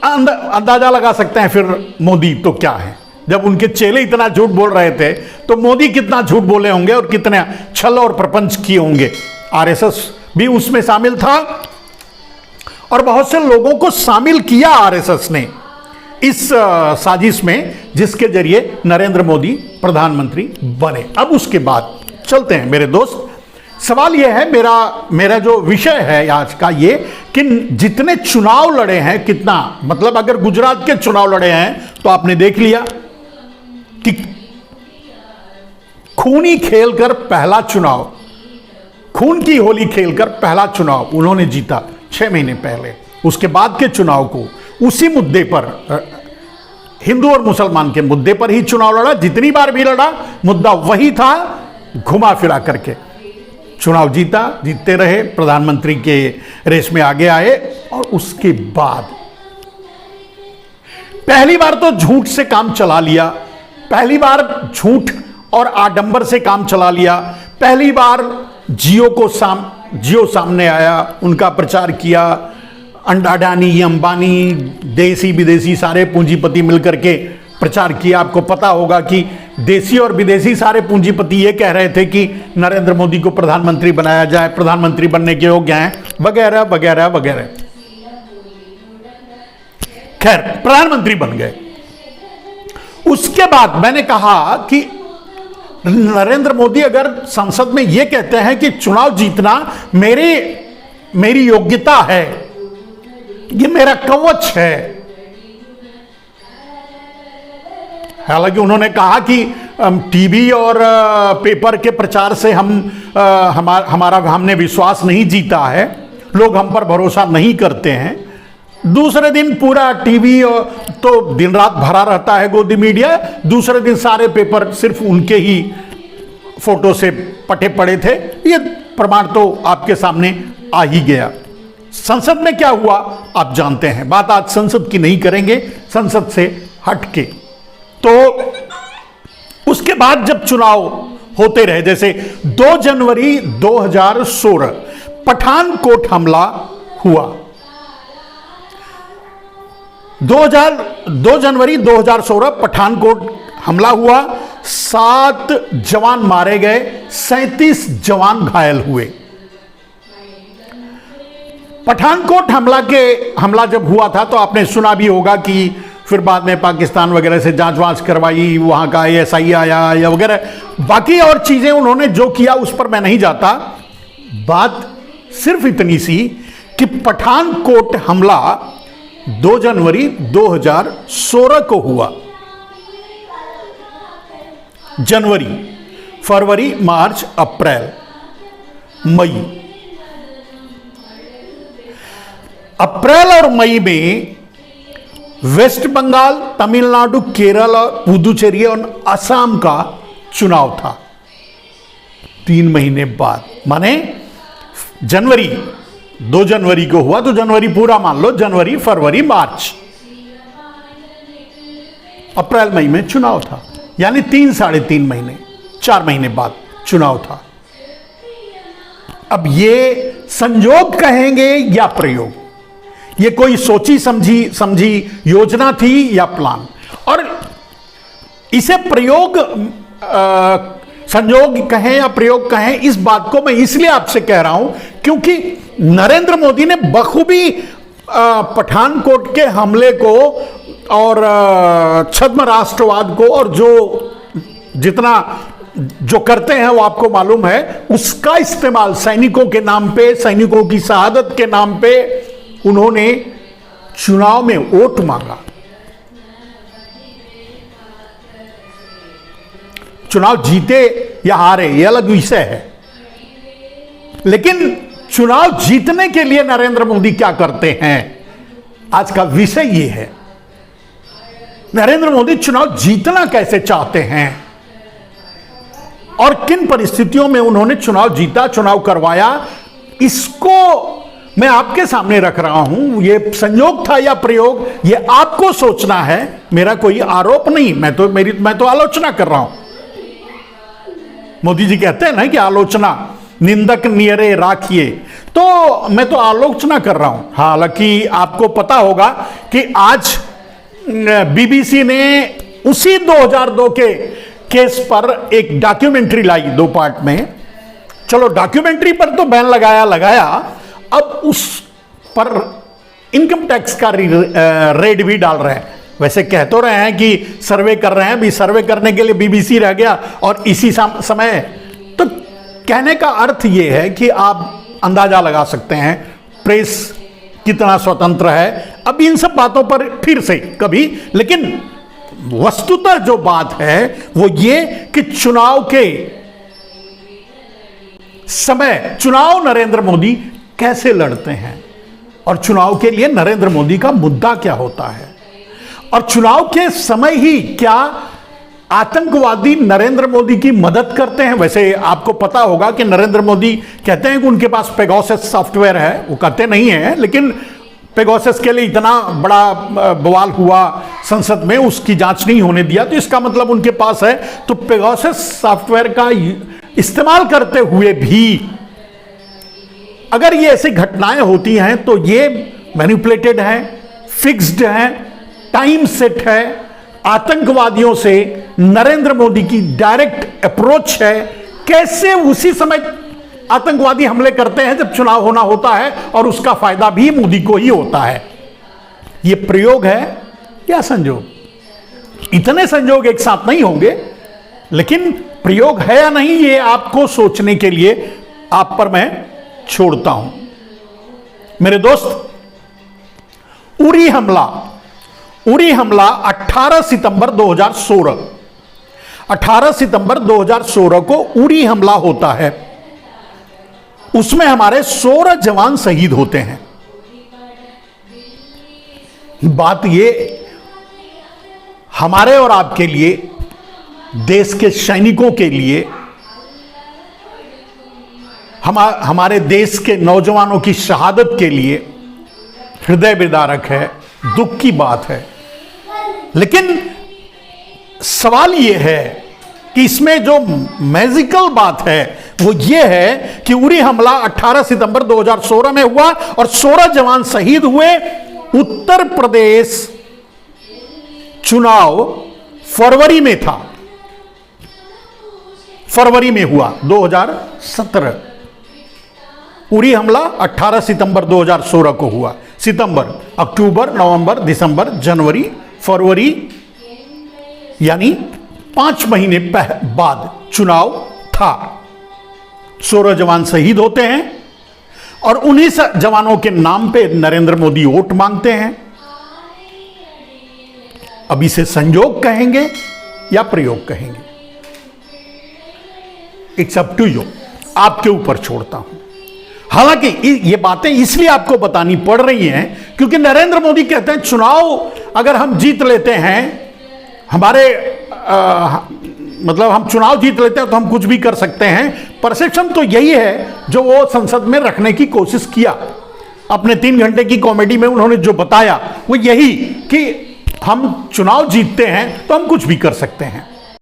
अंदाजा लगा सकते हैं फिर मोदी तो क्या है। जब उनके चेले इतना झूठ बोल रहे थे तो मोदी कितना झूठ बोले होंगे और कितने छल और प्रपंच किए होंगे। आरएसएस भी उसमें शामिल था और बहुत से लोगों को शामिल किया आरएसएस ने इस साजिश में, जिसके जरिए नरेंद्र मोदी प्रधानमंत्री बने। अब उसके बाद चलते हैं मेरे दोस्त, सवाल यह है, मेरा जो विषय है आज का ये कि जितने चुनाव लड़े हैं, कितना मतलब अगर गुजरात के चुनाव लड़े हैं तो आपने देख लिया कि खूनी खेलकर पहला चुनाव, खून की होली खेलकर पहला चुनाव उन्होंने जीता 6 महीने पहले। उसके बाद के चुनाव को उसी मुद्दे पर, हिंदू और मुसलमान के मुद्दे पर ही चुनाव लड़ा। जितनी बार भी लड़ा मुद्दा वही था, घुमा फिरा करके चुनाव जीता, जीतते रहे, प्रधानमंत्री के रेस में आगे आए। और उसके बाद पहली बार तो झूठ से काम चला लिया, पहली बार झूठ और आडंबर से काम चला लिया। पहली बार जियो सामने आया, उनका प्रचार किया। अडानी, अंबानी, देसी विदेशी सारे पूंजीपति मिलकर के प्रचार किया। आपको पता होगा कि देसी और विदेशी सारे पूंजीपति ये कह रहे थे कि नरेंद्र मोदी को प्रधानमंत्री बनाया जाए, प्रधानमंत्री बनने के योग्य हैं, वगैरह वगैरह वगैरह। खैर, प्रधानमंत्री बन गए। उसके बाद मैंने कहा कि नरेंद्र मोदी अगर संसद में यह कहते हैं कि चुनाव जीतना मेरी योग्यता है, ये मेरा कवच है। हालांकि उन्होंने कहा कि टीवी और पेपर के प्रचार से हमने विश्वास नहीं जीता है, लोग हम पर भरोसा नहीं करते हैं। दूसरे दिन पूरा टीवी तो दिन रात भरा रहता है, गोदी मीडिया। दूसरे दिन सारे पेपर सिर्फ उनके ही फोटो से पटे पड़े थे। ये प्रमाण तो आपके सामने आ ही गया। संसद में क्या हुआ आप जानते हैं। बात आज संसद की नहीं करेंगे, संसद से हटके। तो उसके बाद जब चुनाव होते रहे, जैसे 2 जनवरी 2016 पठानकोट हमला हुआ। 2 जनवरी 2016 पठानकोट हमला हुआ, 7 जवान मारे गए, 37 जवान घायल हुए। पठानकोट हमला जब हुआ था तो आपने सुना भी होगा कि फिर बाद में पाकिस्तान वगैरह से जांच वांच करवाई, वहां का ASI आया या वगैरह बाकी और चीजें उन्होंने जो किया उस पर मैं नहीं जाता। बात सिर्फ इतनी सी कि पठानकोट हमला 2 जनवरी 2016 को हुआ। जनवरी, फरवरी, मार्च, अप्रैल, मई, अप्रैल और मई में वेस्ट बंगाल, तमिलनाडु, केरल और पुदुचेरी और असम का चुनाव था 3 महीने बाद। माने जनवरी, 2 जनवरी को हुआ तो जनवरी पूरा मान लो, जनवरी, फरवरी, मार्च, अप्रैल, मई में चुनाव था। यानी 3 साढ़े 3 महीने, 4 महीने बाद चुनाव था। अब ये संयोग कहेंगे या प्रयोग, ये कोई सोची समझी योजना थी या प्लान। और इसे प्रयोग, संयोग कहें या प्रयोग कहें, इस बात को मैं इसलिए आपसे कह रहा हूं क्योंकि नरेंद्र मोदी ने बखूबी पठानकोट के हमले को और छद्म राष्ट्रवाद को और जो करते हैं वो आपको मालूम है, उसका इस्तेमाल सैनिकों के नाम पे, सैनिकों की शहादत के नाम पे उन्होंने चुनाव में वोट मांगा। चुनाव जीते या हारे ये अलग विषय है, लेकिन चुनाव जीतने के लिए नरेंद्र मोदी क्या करते हैं, आज का विषय ये है। नरेंद्र मोदी चुनाव जीतना कैसे चाहते हैं और किन परिस्थितियों में उन्होंने चुनाव जीता, चुनाव करवाया, इसको मैं आपके सामने रख रहा हूं। यह संयोग था या प्रयोग, यह आपको सोचना है, मेरा कोई आरोप नहीं। मैं तो आलोचना कर रहा हूं। मोदी जी कहते हैं ना कि आलोचना निंदक नियरे राखिए, तो तो मैं तो आलोचना कर रहा हूं। हालांकि आपको पता होगा कि आज बीबीसी ने उसी 2002 के केस पर एक डॉक्यूमेंट्री लाई 2 पार्ट में। चलो डॉक्यूमेंट्री पर तो बैन लगाया, अब उस पर इनकम टैक्स का रेड भी डाल रहे हैं। वैसे कह तो रहे हैं कि सर्वे कर रहे हैं, अभी सर्वे करने के लिए बीबीसी रह गया और इसी समय। तो कहने का अर्थ यह है कि आप अंदाजा लगा सकते हैं प्रेस कितना स्वतंत्र है। अब इन सब बातों पर फिर से कभी, लेकिन वस्तुतः जो बात है वो ये कि चुनाव के समय चुनाव नरेंद्र मोदी कैसे लड़ते हैं और चुनाव के लिए नरेंद्र मोदी का मुद्दा क्या होता है, और चुनाव के समय ही क्या आतंकवादी नरेंद्र मोदी की मदद करते हैं। वैसे आपको पता होगा कि नरेंद्र मोदी कहते हैं कि उनके पास पेगासस सॉफ्टवेयर है, वो कहते नहीं है, लेकिन पेगासस के लिए इतना बड़ा बवाल हुआ संसद में, उसकी जांच नहीं होने दिया, तो इसका मतलब उनके पास है। तो पेगासस सॉफ्टवेयर का इस्तेमाल करते हुए भी अगर ये ऐसी घटनाएं होती हैं तो ये मैनिपुलेटेड है, फिक्स्ड है, टाइम सेट है, आतंकवादियों से नरेंद्र मोदी की डायरेक्ट अप्रोच है। कैसे उसी समय आतंकवादी हमले करते हैं जब चुनाव होना होता है, और उसका फायदा भी मोदी को ही होता है। यह प्रयोग है या संयोग? इतने संयोग एक साथ नहीं होंगे, लेकिन प्रयोग है या नहीं ये आपको सोचने के लिए आप पर मैं छोड़ता हूं। मेरे दोस्त, उरी हमला 18 सितंबर 2016 को उरी हमला होता है। उसमें हमारे 16 जवान शहीद होते हैं। बात ये हमारे और आपके लिए, देश के सैनिकों के लिए, हमारे देश के नौजवानों की शहादत के लिए हृदय विदारक है, दुख की बात है। लेकिन सवाल यह है कि इसमें जो मैजिकल बात है वो ये है कि उरी हमला 18 सितंबर 2016 में हुआ और 16 जवान शहीद हुए। उत्तर प्रदेश चुनाव फरवरी में था, फरवरी में हुआ 2017। उरी हमला 18 सितंबर 2016 को हुआ। सितंबर, अक्टूबर, नवंबर, दिसंबर, जनवरी, फरवरी, यानी 5 महीने बाद चुनाव था। 16 जवान शहीद होते हैं और उन्हीं जवानों के नाम पे नरेंद्र मोदी वोट मांगते हैं। अब इसे संयोग कहेंगे या प्रयोग कहेंगे, इट्स अप टू यू, आपके ऊपर छोड़ता हूं। हालांकि ये बातें इसलिए आपको बतानी पड़ रही हैं क्योंकि नरेंद्र मोदी कहते हैं चुनाव अगर हम जीत लेते हैं, हमारे मतलब हम चुनाव जीत लेते हैं तो हम कुछ भी कर सकते हैं। परसेप्शन तो यही है जो वो संसद में रखने की कोशिश किया। अपने 3 घंटे की कॉमेडी में उन्होंने जो बताया वो यही कि हम चुनाव जीतते हैं तो हम कुछ भी कर सकते हैं।